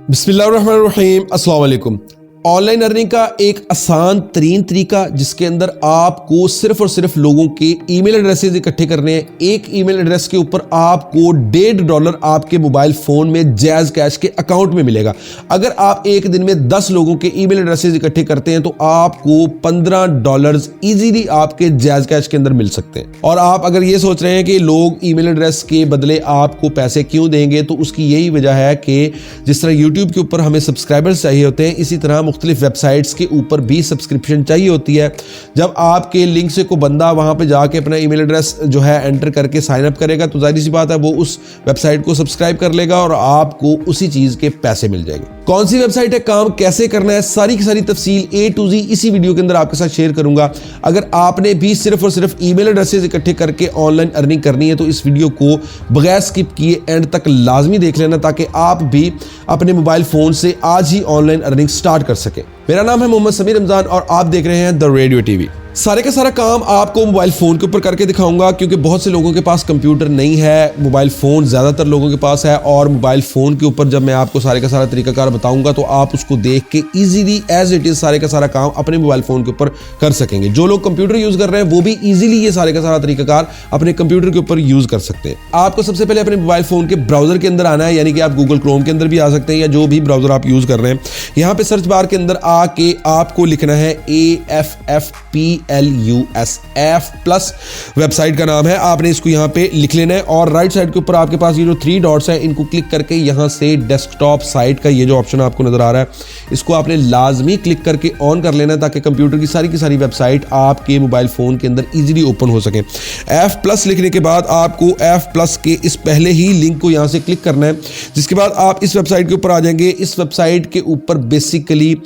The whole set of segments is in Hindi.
बिस्मिल्लाहिर्रहमानिर्रहीम, अस्सलाम वालेकुम। ऑनलाइन अर्निंग का एक आसान तरीन तरीका जिसके अंदर आपको सिर्फ और सिर्फ लोगों के ईमेल एड्रेसेस इकट्ठे करने हैं। एक ईमेल एड्रेस के ऊपर आपको $1.5 आपके मोबाइल फोन में जैज़ कैश के अकाउंट में मिलेगा। अगर आप एक दिन में 10 लोगों के ईमेल एड्रेसेस इकट्ठे करते हैं तो आपको $15 इजीली आपके जैज़ कैश के अंदर मिल सकते हैं। और आप अगर ये सोच रहे हैं कि लोग ईमेल एड्रेस के बदले आपको पैसे क्यों देंगे, तो उसकी यही वजह है कि जिस तरह यूट्यूब के ऊपर हमें सब्सक्राइबर्स चाहिए होते हैं, इसी तरह मुख्तलिफ वेबसाइट्स के ऊपर भी सब्सक्रिप्शन चाहिए होती है। जब आपके लिंक से कोई बंदा वहां पे जाके अपना ईमेल एड्रेस जो है एंटर करके साइन अप करेगा तो जाहिर सी बात है वो उस वेबसाइट को सब्सक्राइब कर लेगा और आपको उसी चीज के पैसे मिल जाएंगे। कौन सी वेबसाइट है, काम कैसे करना है, सारी की सारी तफसील A to Z इसी वीडियो के अंदर आपके साथ शेयर करूंगा। अगर आपने भी सिर्फ और सिर्फ ईमेल एड्रेसेस इकट्ठे करके ऑनलाइन अर्निंग करनी है तो इस वीडियो को बगैर स्किप किए एंड तक लाजमी देख लेना ताकि आप भी अपने मोबाइल फोन से आज ही ऑनलाइन अर्निंग स्टार्ट कर सके। मेरा नाम है मोहम्मद समीर रमजान और आप देख रहे हैं द रेडियो टीवी। सारे का सारा काम आपको मोबाइल फ़ोन के ऊपर करके दिखाऊंगा क्योंकि बहुत से लोगों के पास कंप्यूटर नहीं है, मोबाइल फ़ोन ज़्यादातर लोगों के पास है। और मोबाइल फ़ोन के ऊपर जब मैं आपको सारे का सारा तरीकाकार बताऊंगा तो आप उसको देख के इजीली एज इट इज़ सारे का सारा काम अपने मोबाइल फ़ोन के ऊपर कर सकेंगे। जो लोग कंप्यूटर यूज़ कर रहे हैं वो भी ईजिली ये सारे का सारा तरीकाकार अपने कंप्यूटर के ऊपर यूज़ कर सकते हैं। आपको सबसे पहले अपने मोबाइल फ़ोन के ब्राउज़र के अंदर आना है, यानी कि आप गूगल क्रोम के अंदर भी आ सकते हैं या जो भी ब्राउज़र आप यूज़ कर रहे हैं। यहाँ पे सर्च बार के अंदर आके आपको लिखना है AFFPLUS वेबसाइट का नाम है। आपने इसको यहाँ पे लिख लेना है और राइट साइड के ऊपर आपके पास ये जो 3 डॉट्स हैं इनको क्लिक करके यहाँ से डेस्कटॉप साइट का ये जो ऑप्शन आपको नजर आ रहा है इसको आपने लाजमी क्लिक करके ऑन कर लेना है ताकि कंप्यूटर की सारी वेबसाइट आपके मोबाइल फोन के अंदर इजीली ओपन हो सके। F+ लिखने के बाद आपको F+ के इस पहले ही लिंक को यहाँ से क्लिक करना है, जिसके बाद आप इस वेबसाइट के ऊपर आ जाएंगे। इस वेबसाइट के ऊपर बेसिकली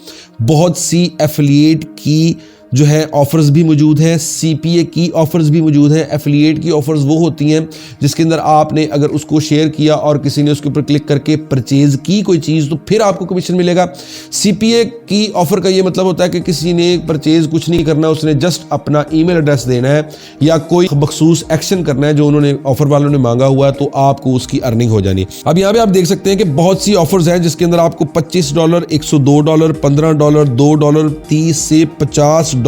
बहुत सी एफिलिएट की जो है ऑफर्स भी मौजूद हैं, CPA की ऑफर्स भी मौजूद हैं। एफिलिएट की ऑफर्स वो होती हैं जिसके अंदर आपने अगर उसको शेयर किया और किसी ने उसके ऊपर क्लिक करके परचेज की कोई चीज़ तो फिर आपको कमीशन मिलेगा। CPA की ऑफर का ये मतलब होता है कि किसी ने परचेज कुछ नहीं करना, उसने जस्ट अपना ईमेल एड्रेस देना है या कोई मखसूस एक्शन करना है जो उन्होंने ऑफर वालों ने मांगा हुआ है तो आपको उसकी अर्निंग हो जानी। अब यहाँ पे आप देख सकते हैं कि बहुत सी ऑफर्स हैं जिसके अंदर आपको $25, $102, $15, $2, 30 से $50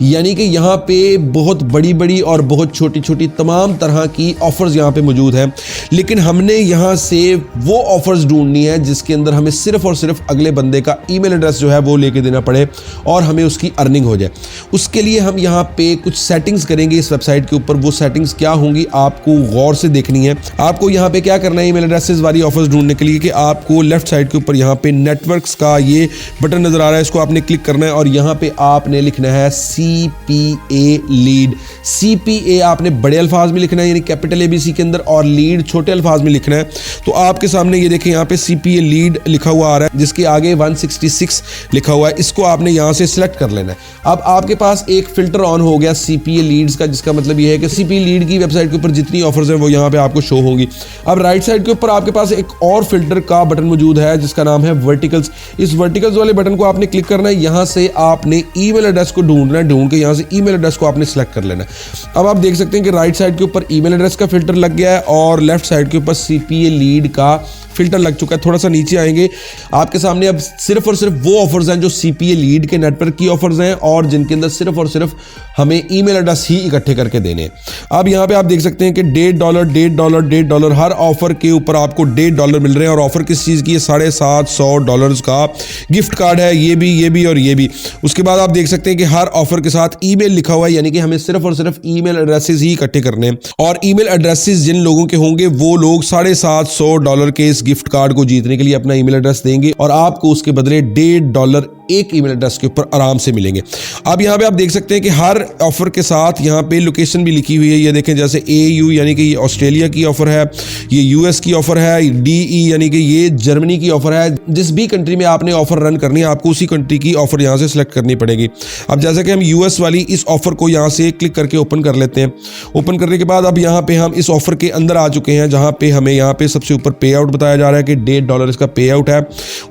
यानी कि यहाँ पे बहुत बड़ी बड़ी और बहुत छोटी छोटी तमाम तरह की ऑफर्स यहाँ पे मौजूद हैं। लेकिन हमने यहाँ से वो ऑफर्स ढूंढनी है जिसके अंदर हमें सिर्फ और सिर्फ अगले बंदे का ईमेल एड्रेस जो है वो लेके देना पड़े और हमें उसकी अर्निंग हो जाए। उसके लिए हम यहाँ पे कुछ सेटिंग्स करेंगे इस वेबसाइट के ऊपर। वो सेटिंग्स क्या होंगी आपको गौर से देखनी है। आपको यहाँ पे क्या करना है, ईमेल एड्रेसेस वाली ऑफर्स ढूंढने के लिए कि आपको लेफ्ट साइड के ऊपर यहाँ पे नेटवर्क्स का ये बटन नजर आ रहा है, इसको आपने क्लिक करना है और यहाँ पे आपने लिखना है CPA लीड। CPA आपने बड़े अल्फाज में लिखना है यानी कैपिटल ABC के अंदर और लीड छोटे अल्फाज में लिखना है। तो आपके सामने ये देखें यहाँ पे CPA लीड लिखा हुआ आ रहा है जिसके आगे 166 लिखा हुआ है, इसको आपने यहाँ से सिलेक्ट कर लेना है। अब आपके पास एक फिल्टर ऑन हो गया CPA लीड्स का, जिसका मतलब ये है कि CPA लीड की वेबसाइट के ऊपर जितनी ऑफर्स हैं वो यहाँ पे आपको शो होंगी। अब राइट साइड के ऊपर आपके पास एक और फिल्टर का बटन मौजूद है जिसका नाम है वर्टिकल्स। इस वर्टिकल्स वाले बटन को आपने क्लिक करना है, यहाँ से आपने ईमेल एड्रेस को ढूंढ के यहाँ से ईमेल एड्रेस को आपने सिलेक्ट कर लेना है। अब आप देख सकते हैं कि राइट साइड के ऊपर ईमेल एड्रेस का फिल्टर लग गया है और लेफ्ट साइड के ऊपर CPA लीड का फिल्टर लग चुका है। थोड़ा सा नीचे आएंगे, आपके सामने अब सिर्फ और सिर्फ वो ऑफर्स हैं जो CPA लीड के नेटवर्क की ऑफर्स हैं और जिनके अंदर सिर्फ और सिर्फ हमें ईमेल एड्रेस ही इकट्ठे करके देने हैं। अब यहाँ पे आप देख सकते हैं कि $1.5 हर ऑफर के ऊपर आपको $1.5 मिल रहे हैं। और ऑफर किस चीज़ की है, $750 का गिफ्ट कार्ड है, ये भी और ये भी। उसके बाद आप देख सकते हैं कि हर ऑफर के साथ ईमेल लिखा हुआ है, यानी कि हमें सिर्फ और सिर्फ ईमेल एड्रेसेस ही इकट्ठे करने हैं। और ईमेल एड्रेसेस जिन लोगों के होंगे वो लोग $750 के इस गिफ्ट कार्ड को जीतने के लिए अपना ईमेल एड्रेस देंगे और आपको उसके बदले $1.5 एक ईमेल एड्रेस के ऊपर आराम से मिलेंगे। अब यहाँ पे आप देख सकते हैं कि हर ऑफर के साथ यहाँ पे लोकेशन भी लिखी हुई है। ये देखें, जैसे AU यानी कि ये ऑस्ट्रेलिया की ऑफर है, ये US की ऑफर है, DE यानी कि ये जर्मनी की ऑफर है। जिस भी कंट्री में आपने ऑफर रन करनी है आपको उसी कंट्री की ऑफर यहाँ से सिलेक्ट करनी पड़ेगी। अब जैसे कि हम US वाली इस ऑफर को यहाँ से क्लिक करके ओपन कर लेते हैं। ओपन करने के बाद अब यहाँ पे हम इस ऑफर के अंदर आ चुके हैं जहाँ पे हमें यहाँ पे सबसे ऊपर पे आउट बताया जा रहा है कि $1.5 इसका पे आउट है।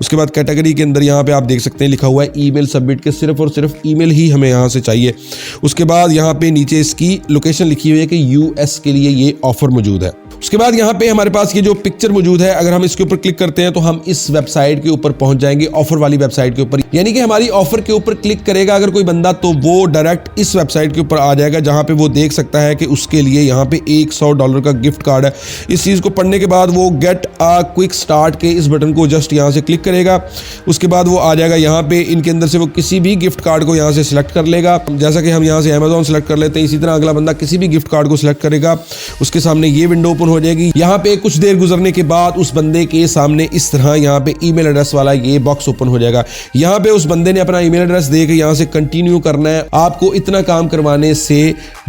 उसके बाद कैटेगरी के अंदर यहाँ पे आप देख सकते हैं लिखा हुआ है ईमेल सबमिट के सिर्फ और सिर्फ ईमेल ही हमें यहाँ से चाहिए। उसके बाद यहाँ पे नीचे इसकी लोकेशन लिखी हुई है कि US के लिए ये ऑफर मौजूद है। उसके बाद यहाँ पे हमारे पास ये जो पिक्चर मौजूद है, अगर हम इसके ऊपर क्लिक करते हैं तो हम इस वेबसाइट के ऊपर पहुंच जाएंगे, ऑफर वाली वेबसाइट के ऊपर। यानी कि हमारी ऑफर के ऊपर क्लिक करेगा अगर कोई बंदा तो वो डायरेक्ट इस वेबसाइट के ऊपर आ जाएगा, जहां पे वो देख सकता है कि उसके लिए यहाँ पे $100 का गिफ्ट कार्ड है। इस चीज को पढ़ने के बाद वो गेट अ क्विक स्टार्ट के इस बटन को जस्ट यहाँ से क्लिक करेगा। उसके बाद वो आ जाएगा यहाँ पे, इनके अंदर से वो किसी भी गिफ्ट कार्ड को यहाँ से सिलेक्ट कर लेगा। जैसा कि हम यहाँ से अमेजॉन सेलेक्ट कर लेते हैं, इसी तरह अगला बंदा किसी भी गिफ्ट कार्ड को सिलेक्ट करेगा, उसके सामने ये विंडो ओपन हो जाएगी। यहाँ पे कुछ देर गुजरने के बाद उस बंदे के सामने इस तरह यहाँ पे ईमेल एड्रेस वाला ये बॉक्स ओपन हो जाएगा। यहाँ पे उस बंदे ने अपना ईमेल एड्रेस दे के यहाँ से कंटिन्यू करना है। आपको इतना काम करवाने से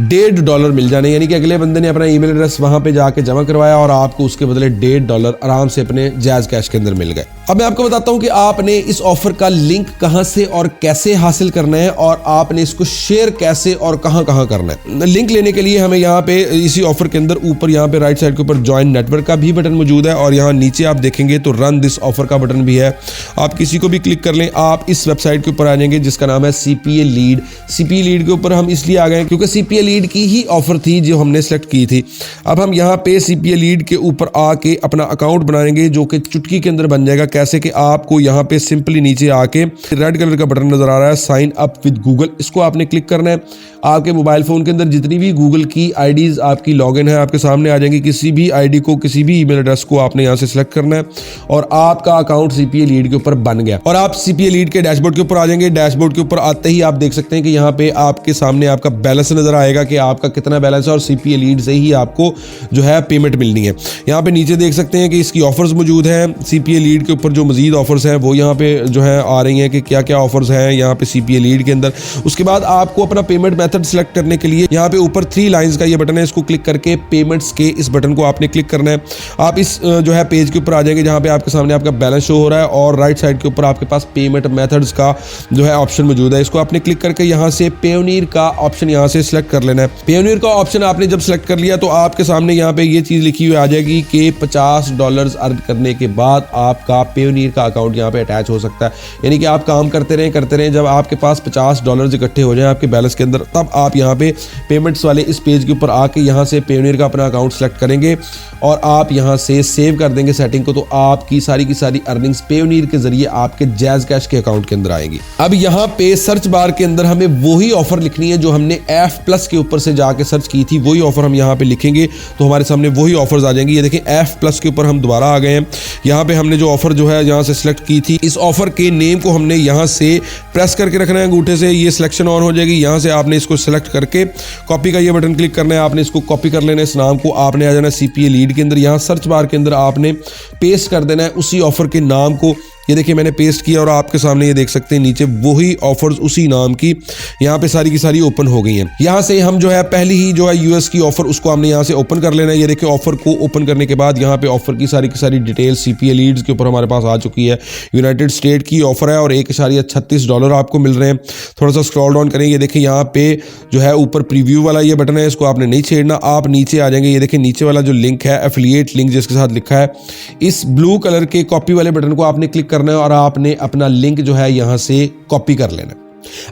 $1.5 मिल जाने, यानी कि अगले बंदे ने अपना ईमेल एड्रेस वहां पे जाके जमा करवाया और आपको उसके बदले $1.5 आराम से अपने जैज कैश के अंदर मिल गए। अब मैं आपको बताता हूं कि आपने इस ऑफर का लिंक कहां से और कैसे हासिल करना है और आपने इसको शेयर कैसे और कहां करना है। लिंक लेने के लिए हमें यहाँ पे इसी ऑफर के अंदर ऊपर यहाँ पे राइट साइड के ऊपर ज्वाइन नेटवर्क का भी बटन मौजूद है और यहाँ नीचे आप देखेंगे तो रन दिस ऑफर का बटन भी है। आप किसी को भी क्लिक कर लें, आप इस वेबसाइट के ऊपर आ जाएंगे जिसका नाम है CPA लीड। CPA लीड के ऊपर हम इसलिए आ गए क्योंकि CPA लीड की ही ऑफर थी जो हमने सेलेक्ट की थी। अब हम यहाँ पे CPA लीड के ऊपर आके अपना अकाउंट बनाएंगे जो कि चुटकी के अंदर बन जाएगा। कैसे कि आपको यहाँ पे सिंपली नीचे आके रेड कलर का बटन नजर आ रहा है साइन अप विद गूगल, इसको आपने क्लिक करना है। आपके मोबाइल फोन के अंदर जितनी भी गूगल की आईडीज आपकी लॉगिन है आपके सामने आ जाएंगी। किसी भी आईडी को, किसी भी ईमेल एड्रेस को आपने यहाँ से सिलेक्ट करना है और आपका अकाउंट CPA लीड के ऊपर बन गया। और आप CPA लीड के डैशबोर्ड के ऊपर आ जाएंगे। डैशबोर्ड के ऊपर आते ही आप देख सकते हैं कि यहाँ पे आपके सामने आपका बैलेंस नजर आएगा कि आपका कितना बैलेंस है और CPA लीड से ही आपको जो है पेमेंट मिलनी है। यहाँ पे नीचे देख सकते हैं कि इसकी ऑफर्स मौजूद हैं। CPA लीड के ऊपर जो मजीद ऑफर्स हैं वो यहाँ पे जो है आ रही हैं कि क्या क्या ऑफर्स हैं यहाँ पे CPA लीड के अंदर। उसके बाद आपको अपना पेमेंट मेथड सेलेक्ट करने के लिए यहाँ पे ऊपर 3 लाइंस का ये बटन है, इसको क्लिक करके पेमेंट्स के इस बटन को आपने क्लिक करना है। आप इस जो है पेज के ऊपर आ जाएंगे जहाँ पे आपके सामने आपका बैलेंस शो हो रहा है और राइट साइड के ऊपर आपके पास पेमेंट मेथड्स का जो है ऑप्शन मौजूद है। इसको आपने क्लिक करके यहाँ से पेयोनियर का ऑप्शन यहाँ से सिलेक्ट कर लेना है। पेयोनियर का ऑप्शन आपने जब सिलेक्ट कर लिया तो आपके सामने यहाँ पे ये चीज लिखी हुई आ जाएगी कि $50 अर्न करने के बाद आपका पेयोनियर का अकाउंट यहाँ पे अटैच हो सकता है। यानी कि आप काम करते रहें, जब आपके पास $50 इकट्ठे हो जाए आपके बैलेंस के अंदर, तब आप यहाँ पे पेमेंट्स वाले इस पेज के ऊपर आके यहाँ से पेयोनियर का अपना अकाउंट सेलेक्ट करेंगे और आप यहाँ से सेव कर देंगे सेटिंग को, तो आपकी सारी की सारी अर्निंग्स पेयोनियर के जरिए आपके जैज कैश के अकाउंट के अंदर आएंगी। अब यहाँ पे सर्च बार के अंदर हमें वही ऑफर लिखनी है जो हमने F+ के ऊपर से जाके सर्च की थी, वही ऑफर हम यहाँ पे लिखेंगे तो हमारे सामने वही ऑफर्स आ जाएंगी। ये देखें F+ के ऊपर हम दोबारा आ गए हैं। यहाँ पे हमने जो ऑफर जो है यहाँ से सिलेक्ट की थी, इस ऑफर के नेम को हमने यहाँ से प्रेस करके रखना है अंगूठे से, ये सिलेक्शन ऑन हो जाएगी। यहाँ से आपने इसको सिलेक्ट करके कॉपी का ये बटन क्लिक करना है, आपने इसको कॉपी कर लेना है। इस नाम को आपने आ जाना CPA लीड के अंदर, यहाँ सर्च बार के अंदर आपने पेस्ट कर देना है उसी ऑफर के नाम को। ये देखिए मैंने पेस्ट किया और आपके सामने ये देख सकते हैं नीचे वही ऑफर्स उसी नाम की यहाँ पे सारी की सारी ओपन हो गई हैं। यहाँ से हम जो है पहली ही जो है US की ऑफर उसको हमने यहाँ से ओपन कर लेना है। ये देखिए ऑफर को ओपन करने के बाद यहाँ पे ऑफर की सारी डिटेल CPA लीड्स के ऊपर हमारे पास आ चुकी है। यूनाइटेड स्टेट की ऑफर है और $1.36 आपको मिल रहे हैं। थोड़ा सा स्क्रॉल डाउन करेंगे, ये देखिए यहाँ पे जो है ऊपर प्रीव्यू वाला ये बटन है, इसको आपने नहीं छेड़ना। आप नीचे आ जाएंगे, ये देखिए नीचे वाला जो लिंक है एफिलिएट लिंक जिसके साथ लिखा है, इस ब्लू कलर के कॉपी वाले बटन को आपने क्लिक करना है और आपने अपना लिंक जो है यहां से कॉपी कर लेना है।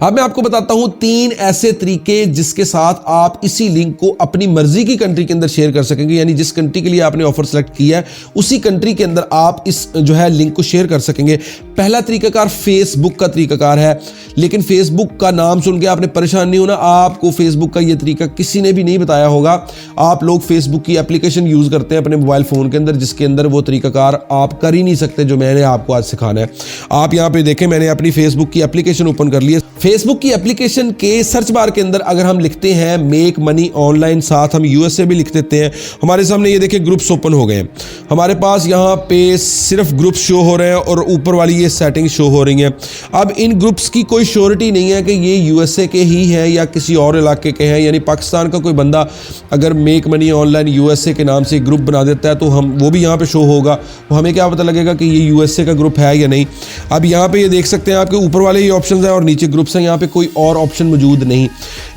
अब मैं आपको बताता हूं 3 ऐसे तरीके जिसके साथ आप इसी लिंक को अपनी मर्जी की कंट्री के अंदर शेयर कर सकेंगे। यानी जिस कंट्री के लिए आपने ऑफर सेलेक्ट किया है उसी कंट्री के अंदर आप इस जो है लिंक को शेयर कर सकेंगे। पहला तरीकाकार फेसबुक का तरीकाकार है, लेकिन फेसबुक का नाम सुन के आपने परेशान नहीं होना। आपको फेसबुक का यह तरीका किसी ने भी नहीं बताया होगा। आप लोग फेसबुक की एप्लीकेशन यूज करते हैं अपने मोबाइल फोन के अंदर, जिसके अंदर वो तरीकाकार आप कर ही नहीं सकते जो मैंने आपको आज सिखाना है। आप यहाँ पे देखें, मैंने अपनी फेसबुक की एप्लीकेशन ओपन कर ली है। फेसबुक की एप्लीकेशन के सर्च बार के अंदर अगर हम लिखते हैं मेक मनी ऑनलाइन, साथ हम USA भी लिख देते हैं, हमारे सामने ये देखिए ग्रुप्स ओपन हो गए हैं। हमारे पास यहाँ पे सिर्फ ग्रुप्स शो हो रहे हैं और ऊपर वाली ये सेटिंग शो हो रही हैं। अब इन ग्रुप्स की कोई श्योरिटी नहीं है कि ये USA के ही हैं या किसी और इलाके के हैं। यानी पाकिस्तान का कोई बंदा अगर मेक मनी ऑनलाइन USA के नाम से ग्रुप बना देता है तो हम वो भी यहाँ पे शो होगा, तो हमें क्या पता लगेगा कि ये USA का ग्रुप है या नहीं। अब यहाँ पे ये देख सकते हैं आपके ऊपर वाले ये ऑप्शन है और नीचे ग्रुप्स हैं, यहाँ पे कोई और ऑप्शन मौजूद नहीं,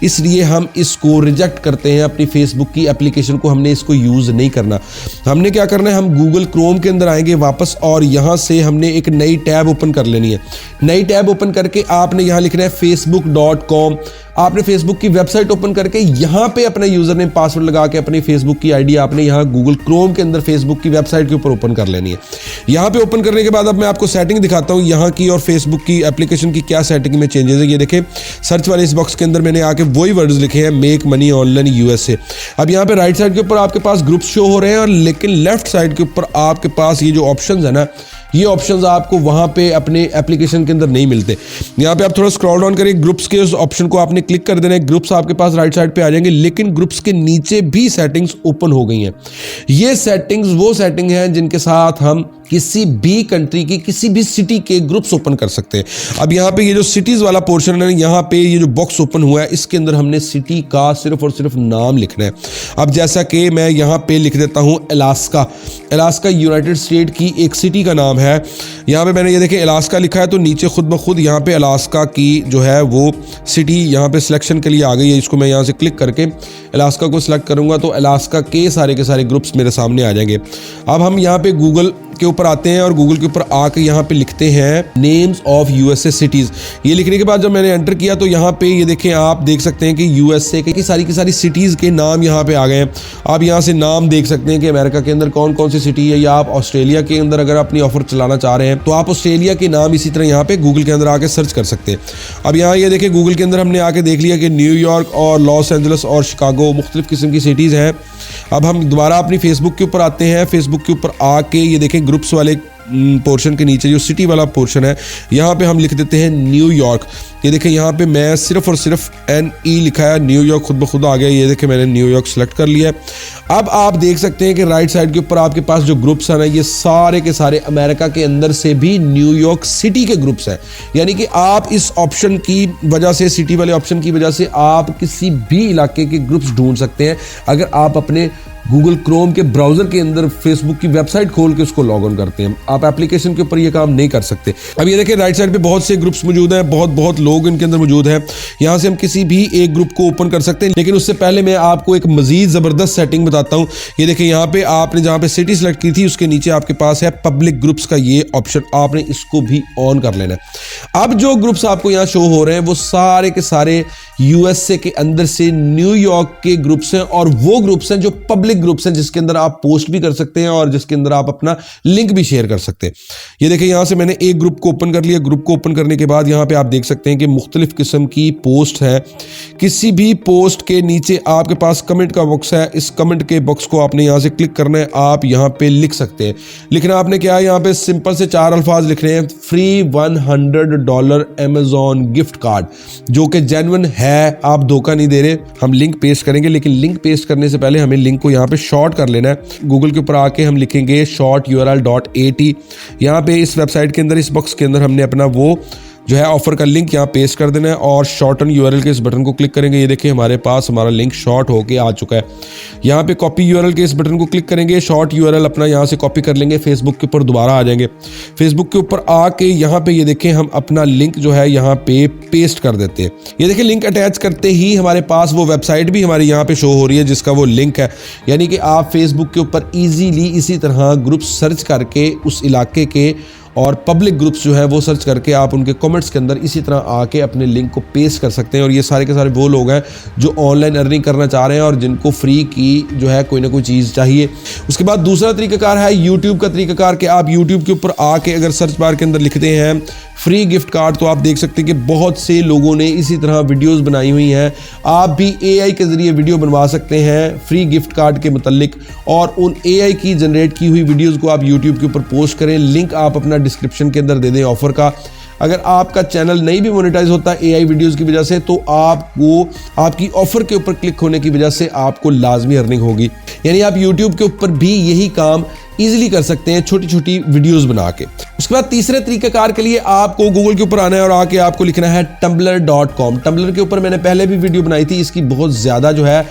इसलिए हम इसको रिजेक्ट करते हैं। अपनी फेसबुक की एप्लीकेशन को हमने इसको यूज नहीं करना। हमने क्या करना है, हम गूगल क्रोम के अंदर आएंगे वापस और यहाँ से हमने एक नई टैब ओपन कर लेनी है। नई टैब ओपन करके आपने यहाँ लिखना है facebook.com आपने फेसबुक की वेबसाइट ओपन करके यहाँ पे अपना यूजर नेम पासवर्ड लगा के अपनी फेसबुक की आईडी आपने यहाँ गूगल क्रोम के अंदर फेसबुक की वेबसाइट के ऊपर ओपन कर लेनी है। यहाँ पे ओपन करने के बाद अब मैं आपको सेटिंग दिखाता हूँ यहाँ की और फेसबुक की एप्लीकेशन की क्या सेटिंग में चेंजेस है। ये देखें सर्च वाले इस बॉक्स के अंदर मैंने आके वही वर्ड्स लिखे हैं, मेक मनी ऑनलाइन यूएसए। अब यहाँ पे राइट साइड के ऊपर आपके पास ग्रुप्स शो हो रहे हैं और लेकिन लेफ्ट साइड के ऊपर आपके पास ये जो ऑप्शंस है ना, ये ऑप्शंस आपको वहां पे अपने एप्लीकेशन के अंदर नहीं मिलते। यहाँ पे आप थोड़ा स्क्रॉल डाउन करें, ग्रुप्स के उस ऑप्शन को आपने क्लिक कर देना है। ग्रुप्स आपके पास राइट साइड पे आ जाएंगे, लेकिन ग्रुप्स के नीचे भी सेटिंग्स ओपन हो गई हैं। ये सेटिंग्स वो सेटिंग हैं जिनके साथ हम किसी भी कंट्री की किसी भी सिटी के ग्रुप्स ओपन कर सकते हैं। अब यहाँ पे ये जो सिटीज वाला पोर्शन है, यहाँ पे ये जो बॉक्स ओपन हुआ है, इसके अंदर हमने सिटी का सिर्फ और सिर्फ नाम लिखना है। अब जैसा कि मैं यहाँ पे लिख देता हूँ अलास्का। अलास्का यूनाइटेड स्टेट की एक सिटी का नाम है। यहाँ पे मैंने ये देखें अलास्का लिखा है, तो नीचे खुद ब खुद यहाँ पे अलास्का की जो है वो सिटी यहाँ पे सिलेक्शन के लिए आ गई है। इसको मैं यहाँ से क्लिक करके अलास्का को सिलेक्ट करूँगा तो अलास्का के सारे ग्रुप्स मेरे सामने आ जाएंगे। अब हम यहाँ पे गूगल के ऊपर आते हैं और गूगल के ऊपर आके यहाँ पे लिखते हैं नेम्स ऑफ यूएसए सिटीज। ये लिखने के बाद जब मैंने एंटर किया तो यहाँ पे ये देखें, आप देख सकते हैं कि यूएसए की सारी सिटीज के नाम यहाँ पे आ गए हैं। आप यहाँ से नाम देख सकते हैं कि अमेरिका के अंदर कौन कौन सी सिटी है, या आप ऑस्ट्रेलिया के अंदर अगर अपनी ऑफर चलाना चाह रहे हैं तो आप ऑस्ट्रेलिया के नाम इसी तरह यहाँ पे गूगल के अंदर आके सर्च कर सकते हैं। अब यहाँ ये देखें गूगल के अंदर हमने आके देख लिया कि न्यूयॉर्क और लॉस एंजल्स और शिकागो मुख्तलिफ किस्म की सिटीज़ हैं। अब हम दोबारा अपनी फेसबुक के ऊपर आते हैं। फेसबुक के ऊपर आके ये देखें ग्रुप्स वाले पोर्शन के नीचे जो सिटी वाला पोर्शन है, यहाँ पे हम लिख देते हैं न्यूयॉर्क। ये देखें यहाँ पे मैं सिर्फ और सिर्फ NE लिखा है, न्यूयॉर्क खुद ब खुद आ गया। ये देखें मैंने न्यूयॉर्क सेलेक्ट कर लिया है। अब आप देख सकते हैं कि राइट साइड के ऊपर आपके पास जो ग्रुप्स हैं ना, ये सारे के सारे अमेरिका के अंदर से भी न्यूयॉर्क सिटी के ग्रुप्स हैं। यानी कि आप इस ऑप्शन की वजह से, सिटी वाले ऑप्शन की वजह से आप किसी भी इलाके के ग्रुप्स ढूंढ सकते हैं अगर आप अपने गूगल क्रोम के ब्राउजर के अंदर फेसबुक की वेबसाइट खोल के उसको लॉग ऑन करते हैं। आप एप्लीकेशन के ऊपर ये काम नहीं कर सकते। अब ये देखिए राइट साइड पे बहुत से ग्रुप्स मौजूद हैं, बहुत लोग इनके अंदर मौजूद हैं। यहाँ से हम किसी भी एक ग्रुप को ओपन कर सकते हैं, लेकिन उससे पहले मैं आपको एक मजीद ज़बरदस्त सेटिंग बताता हूँ। ये देखिए यहाँ पे आपने जहाँ पे सिटी सेलेक्ट की थी उसके नीचे आपके पास है पब्लिक ग्रुप्स का ये ऑप्शन, आपने इसको भी ऑन कर लेना है। अब जो ग्रुप्स आपको यहाँ शो हो रहे हैं वो सारे के सारे यूएसए के अंदर से न्यूयॉर्क के ग्रुप्स हैं, और वो ग्रुप्स हैं जो पब्लिक ग्रुप्स हैं जिसके अंदर आप पोस्ट भी कर सकते हैं और जिसके अंदर आप अपना लिंक भी शेयर कर सकते हैं। ये देखिए यहाँ से मैंने एक ग्रुप को ओपन कर लिया। ग्रुप को ओपन करने के बाद यहाँ पे आप देख सकते हैं कि मुख्तलिफ किस्म की पोस्ट है। किसी भी पोस्ट के नीचे आपके पास कमेंट का बॉक्स है। इस कमेंट के बॉक्स को आपने यहाँ से क्लिक करना है। आप यहाँ पे लिख सकते हैं। लिखना आपने क्या है, यहाँ पे सिंपल से 4 अल्फाज लिख रहे हैं, फ्री $100 अमेजॉन गिफ्ट कार्ड, जो कि जेन्युइन है, आप धोखा नहीं दे रहे। हम लिंक पेस्ट करेंगे, लेकिन लिंक पेस्ट करने से पहले हमें लिंक को यहाँ पे शॉर्ट कर लेना है। गूगल के ऊपर आके हम लिखेंगे shorturl.at। यहाँ पे इस वेबसाइट के अंदर, इस बॉक्स के अंदर हमने अपना वो जो है ऑफर का लिंक यहाँ पेस्ट कर देना है और शॉर्टन यूआरएल के इस बटन को क्लिक करेंगे। ये देखिए हमारे पास हमारा लिंक शॉर्ट होके आ चुका है। यहाँ पे कॉपी यूआरएल के इस बटन को क्लिक करेंगे, शॉर्ट यूआरएल अपना यहाँ से कॉपी कर लेंगे, फेसबुक के ऊपर दोबारा आ जाएंगे। फेसबुक के ऊपर आके यहाँ पे ये देखें हम अपना लिंक जो है यहाँ पे पेस्ट कर देते हैं। ये देखिए लिंक अटैच करते ही हमारे पास वो वेबसाइट भी हमारी यहाँ पे शो हो रही है जिसका वो लिंक है। यानी कि आप फेसबुक के ऊपर ईजीली इसी तरह ग्रुप सर्च करके उस इलाके के और पब्लिक ग्रुप्स जो है वो सर्च करके आप उनके कमेंट्स के अंदर इसी तरह आके अपने लिंक को पेस्ट कर सकते हैं। और ये सारे के सारे वो लोग हैं जो ऑनलाइन अर्निंग करना चाह रहे हैं और जिनको फ्री की जो है कोई ना कोई चीज़ चाहिए। उसके बाद दूसरा तरीकाकार है यूट्यूब का तरीकाकार, कि आप यूट्यूब के ऊपर आके अगर सर्च बार के अंदर लिखते हैं फ्री गिफ्ट कार्ड, तो आप देख सकते हैं कि बहुत से लोगों ने इसी तरह वीडियोस बनाई हुई हैं। आप भी एआई के ज़रिए वीडियो बनवा सकते हैं फ्री गिफ्ट कार्ड के मुतल्लिक, और उन एआई की जनरेट की हुई वीडियोस को आप यूट्यूब के ऊपर पोस्ट करें। लिंक आप अपना डिस्क्रिप्शन के अंदर दे दें ऑफर का। अगर आपका चैनल नहीं भी मोनेटाइज होता एआई वीडियोस की वजह से, तो आपको आपकी ऑफर के ऊपर क्लिक होने की वजह से आपको लाजमी अर्निंग होगी। यानी आप यूट्यूब के ऊपर भी यही काम इजीली कर सकते हैं छोटी छोटी वीडियोस बना के। उसके बाद तीसरे तरीकाकार के लिए आपको गूगल के ऊपर आना है और आके आपको लिखना है tumblr.com। टम्बलर के ऊपर मैंने पहले भी वीडियो बनाई थी, इसकी बहुत ज़्यादा जो है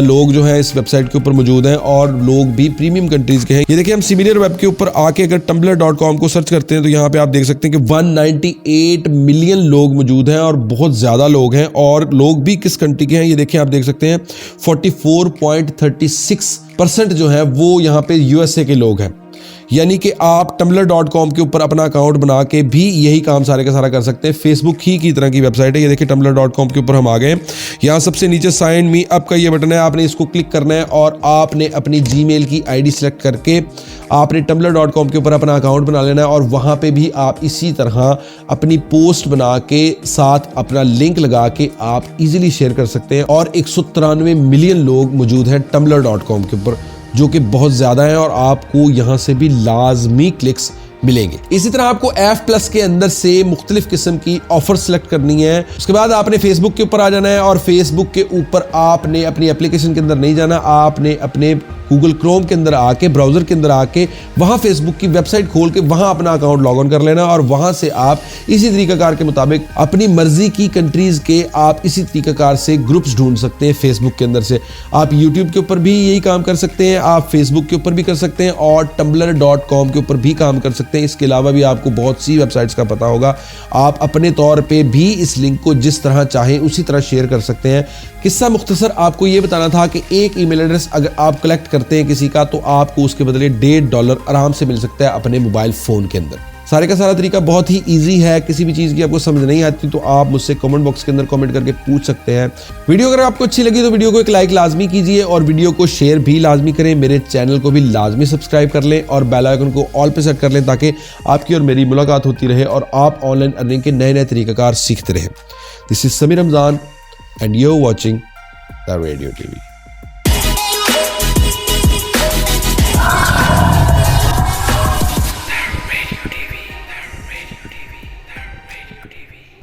लोग जो है इस वेबसाइट के ऊपर मौजूद हैं और लोग भी प्रीमियम कंट्रीज़ के हैं। ये देखिए हम सिमिलर वेब के ऊपर आके अगर tumblr.com को सर्च करते हैं तो यहाँ पे आप देख सकते हैं कि 198 मिलियन लोग मौजूद हैं और बहुत ज़्यादा लोग हैं। और लोग भी किस कंट्री के हैं ये देखिए आप देख सकते हैं 44.36% जो है वो यहाँ पे यूएसए के लोग हैं। यानी कि आप tumblr.com के ऊपर अपना अकाउंट बना के भी यही काम सारे का सारा कर सकते हैं। फेसबुक ही की तरह की वेबसाइट है। ये देखिए tumblr.com के ऊपर हम आ गए। यहाँ सबसे नीचे साइन मी अप का ये बटन है, आपने इसको क्लिक करना है और आपने अपनी जीमेल की आईडी सेलेक्ट करके आपने tumblr.com के ऊपर अपना अकाउंट बना लेना है और वहाँ पे भी आप इसी तरह अपनी पोस्ट बना के साथ अपना लिंक लगा के आप इजीली शेयर कर सकते हैं। और 193 मिलियन लोग मौजूद हैं tumblr.com के ऊपर, जो कि बहुत ज़्यादा है और आपको यहाँ से भी लाजमी क्लिक्स मिलेंगे। इसी तरह आपको F+ के अंदर से मुख्तलिफ किस्म की ऑफर सेलेक्ट करनी है। उसके बाद आपने फेसबुक के ऊपर आ जाना है और फेसबुक के ऊपर आपने अपनी एप्लीकेशन के अंदर नहीं जाना, आपने अपने गूगल क्रोम के अंदर आके, ब्राउजर के अंदर आके वहाँ फेसबुक की वेबसाइट खोल के वहाँ अपना अकाउंट लॉग ऑन कर लेना और वहाँ से आप इसी तरीकाकार के मुताबिक अपनी मर्जी की कंट्रीज़ के आप इसी तरीकाकार से ग्रुप्स ढूंढ सकते हैं फेसबुक के अंदर से। आप यूट्यूब के ऊपर भी यही काम कर सकते हैं, आप फेसबुक के ऊपर भी कर सकते हैं और tumblr.com के ऊपर भी काम कर सकते हैं। इसके अलावा भी आपको बहुत सी वेबसाइट्स का पता होगा, आप अपने तौर पे भी इस लिंक को जिस तरह चाहें उसी तरह शेयर कर सकते हैं। किस्सा मुख्तसर आपको ये बताना था कि एक ईमेल एड्रेस अगर आप कलेक्ट करते हैं किसी का तो आपको उसके बदले $1.5 आराम से मिल सकता है अपने मोबाइल फ़ोन के अंदर। सारे का सारा तरीका बहुत ही इजी है। किसी भी चीज़ की आपको समझ नहीं आती तो आप मुझसे कमेंट बॉक्स के अंदर कमेंट करके पूछ सकते हैं। वीडियो अगर आपको अच्छी लगी तो वीडियो को एक लाइक लाजमी कीजिए और वीडियो को शेयर भी लाजमी करें। मेरे चैनल को भी लाजमी सब्सक्राइब कर लें और बेल आइकन को ऑल पे सेट कर लें ताकि आपकी और मेरी मुलाकात होती रहे और आप ऑनलाइन अर्निंग के नए नए तरीक़ाकार सीखते रहें। This is Sameer Ramzan and you are watching the radio TV।